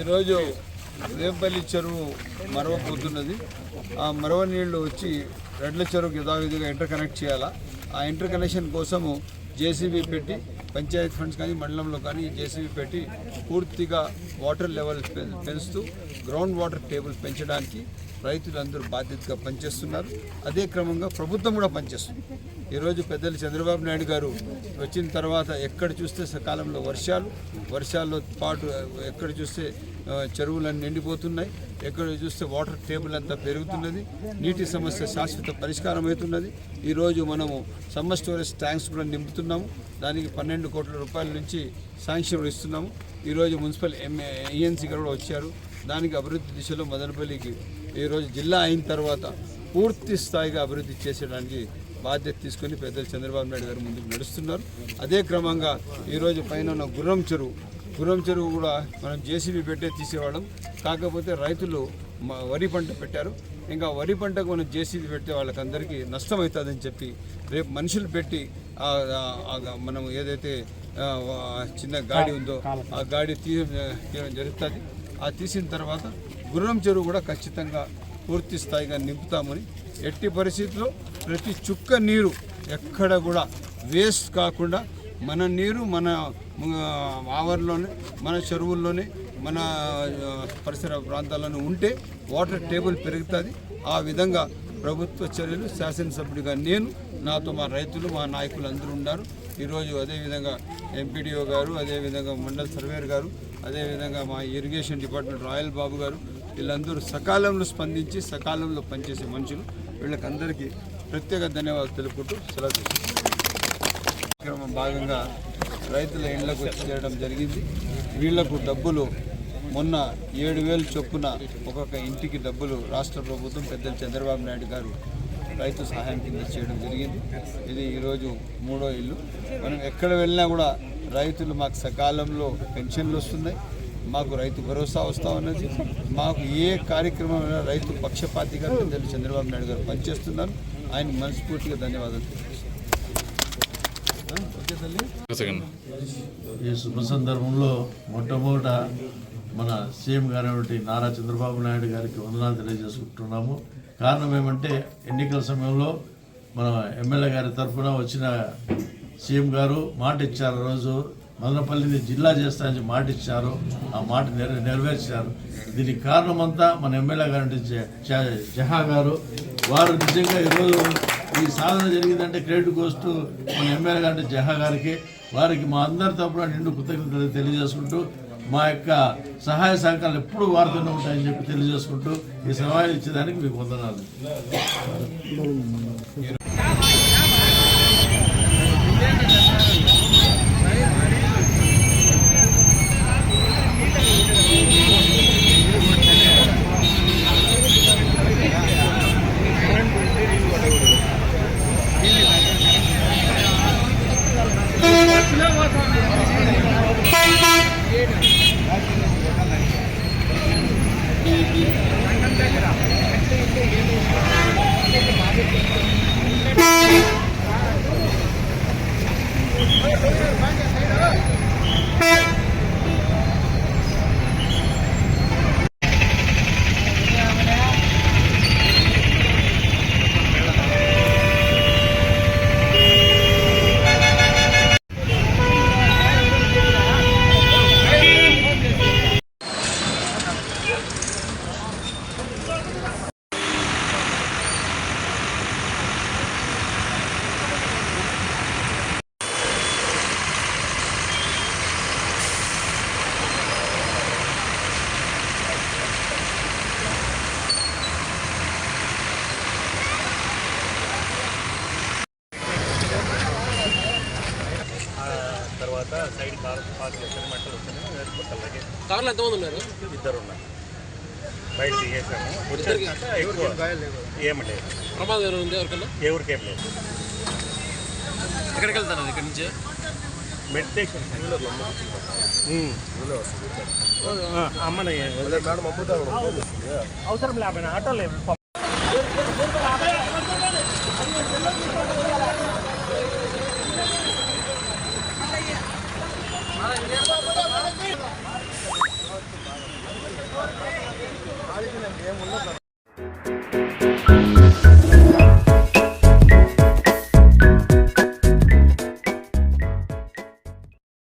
ఈరోజు వేంపల్లి చెరువు మరవబోతున్నది. ఆ మరవ నీళ్లు వచ్చి రెడ్ల చెరువుకి యథావిధిగా ఇంటర్ కనెక్ట్ చేయాలా. ఆ ఇంటర్ కనెక్షన్ కోసము జేసీబీ పెట్టి పంచాయతీ ఫండ్స్ కానీ మండలంలో కానీ జేసీబీ పెట్టి పూర్తిగా వాటర్ లెవెల్ పెంచుతూ గ్రౌండ్ వాటర్ టేబుల్ పెంచడానికి రైతులందరూ బాధ్యతగా పనిచేస్తున్నారు. అదే క్రమంగా ప్రభుత్వం కూడా పనిచేస్తుంది. ఈరోజు పెద్దలు చంద్రబాబు నాయుడు గారు వచ్చిన తర్వాత ఎక్కడ చూస్తే సకాలంలో వర్షాల్లో పాటు ఎక్కడ చూస్తే చెరువులన్నీ నిండిపోతున్నాయి, ఎక్కడ చూస్తే వాటర్ టేబుల్ అంతా పెరుగుతున్నది, నీటి సమస్య శాశ్వత పరిష్కారం అవుతున్నది. ఈరోజు మనము సమ్మర్ స్టోరేజ్ ట్యాంక్స్ కూడా నింపుతున్నాము. దానికి 12 కోట్ల రూపాయల నుంచి శాంక్షన్ ఇస్తున్నాము. ఈరోజు మున్సిపల్ ఈఎన్సీ కూడా వచ్చారు. దానికి అభివృద్ధి దిశలో మదనపల్లికి ఈరోజు జిల్లా అయిన తర్వాత పూర్తి స్థాయిగా అభివృద్ధి చేసేయడానికి బాధ్యత తీసుకొని పెద్దలు చంద్రబాబు నాయుడు గారు ముందుకు నడుస్తున్నారు. అదే క్రమంగా ఈరోజు పైన ఉన్న గుర్రం చెరువు కూడా మనం జేసీబీ పెట్టే తీసేవాళ్ళం. కాకపోతే రైతులు వరి పంట పెట్టారు. ఇంకా వరి పంటకు మనం జేసీబీ పెడితే వాళ్ళకందరికీ నష్టం అవుతుందని చెప్పి రేపు మనుషులు పెట్టి మనం ఏదైతే చిన్న గాడి ఉందో ఆ గాడి తీయడం జరుగుతుంది. ఆ తీసిన తర్వాత గుర్రం చెరువు కూడా ఖచ్చితంగా పూర్తి స్థాయిగా నింపుతామని, ఎట్టి పరిస్థితుల్లో ప్రతి చుక్క నీరు ఎక్కడ కూడా వేస్ట్ కాకుండా మన నీరు మన ఆవరణలోనే, మన చెరువుల్లోనే, మన పరిసర ప్రాంతాల్లోనే ఉంటే వాటర్ టేబుల్ పెరుగుతుంది. ఆ విధంగా ప్రభుత్వ చర్యలు శాసనసభ్యుడిగా నేను, నాతో మా రైతులు, మా నాయకులు అందరూ ఉన్నారు. ఈరోజు అదేవిధంగా ఎంపీడీఓ గారు, అదేవిధంగా మండల సర్వేయర్ గారు, అదేవిధంగా మా ఇరిగేషన్ డిపార్ట్మెంట్ రాయల్ బాబు గారు, వీళ్ళందరూ సకాలంలో స్పందించి సకాలంలో పనిచేసే మనుషులు. వీళ్ళకందరికీ ప్రత్యేక ధన్యవాదాలు తెలుపుకుంటూ సెలవు తీసుకుంటాం. భాగంగా రైతుల ఇళ్లకు వచ్చి చేయడం జరిగింది. వీళ్లకు డబ్బులు మొన్న 7,000 చొప్పున ఒక్కొక్క ఇంటికి డబ్బులు రాష్ట్ర ప్రభుత్వం పెద్దలు చంద్రబాబు నాయుడు గారు రైతు సహాయం కింద చేయడం జరిగింది. ఇది ఈరోజు 3వ ఇల్లు. మనం ఎక్కడ వెళ్ళినా కూడా రైతులు మాకు సకాలంలో పెన్షన్లు వస్తున్నాయి, మాకు రైతు భరోసా వస్తూ ఉన్నది. మాకు ఏ కార్యక్రమం రైతు పక్షపాతిగా పెద్దలు చంద్రబాబు నాయుడు గారు పనిచేస్తున్నారు. ఆయన మనస్ఫూర్తిగా ధన్యవాదాలు. ఈ శుభ సందర్భంలో మొట్టమొదట మన సీఎం గారి నారా చంద్రబాబు నాయుడు గారికి వందనాలు తెలియజేసుకుంటున్నాము. కారణం ఏమంటే ఎన్నికల సమయంలో మన ఎమ్మెల్యే గారి తరఫున వచ్చిన సీఎం గారు మాట ఇచ్చారు. రోజు మదనపల్లిని జిల్లా చేస్తానని మాట ఇచ్చారు. ఆ మాట నెరవేర్చారు. దీనికి కారణమంతా మన ఎమ్మెల్యే గారు జహా గారు. వారు నిజంగా ఈరోజు ఈ సాధన జరిగిందంటే క్రెడిట్ కోస్తూ మన ఎమ్మెల్యే గారు జహా గారికి, వారికి మా అందరి తరఫున నిండు కృతజ్ఞతలు తెలియజేసుకుంటూ మా యొక్క సహాయ సహకారాలు ఎప్పుడూ వాడుతూనే ఉంటాయని చెప్పి తెలియజేసుకుంటూ ఈ సహాయం ఇచ్చేదానికి మీకు వందనాలు. సైడ్ పార్క్ చేస్తారు, మంటలు వస్తున్నాయి. కార్లు ఎంతమంది ఉన్నారు? 2 ఉన్నారు. బయట తీసేసాము. ఎక్కువ ఏమి లేదు. ప్రమాదం ఉంది ఎవరికన్నా? ఎవరికేం లేదు. ఎక్కడికి వెళ్తాను ఇక్కడ నుంచి? మెడిటేషన్ అమ్మని అవసరం లేకపోయినా ఆటో లేదు.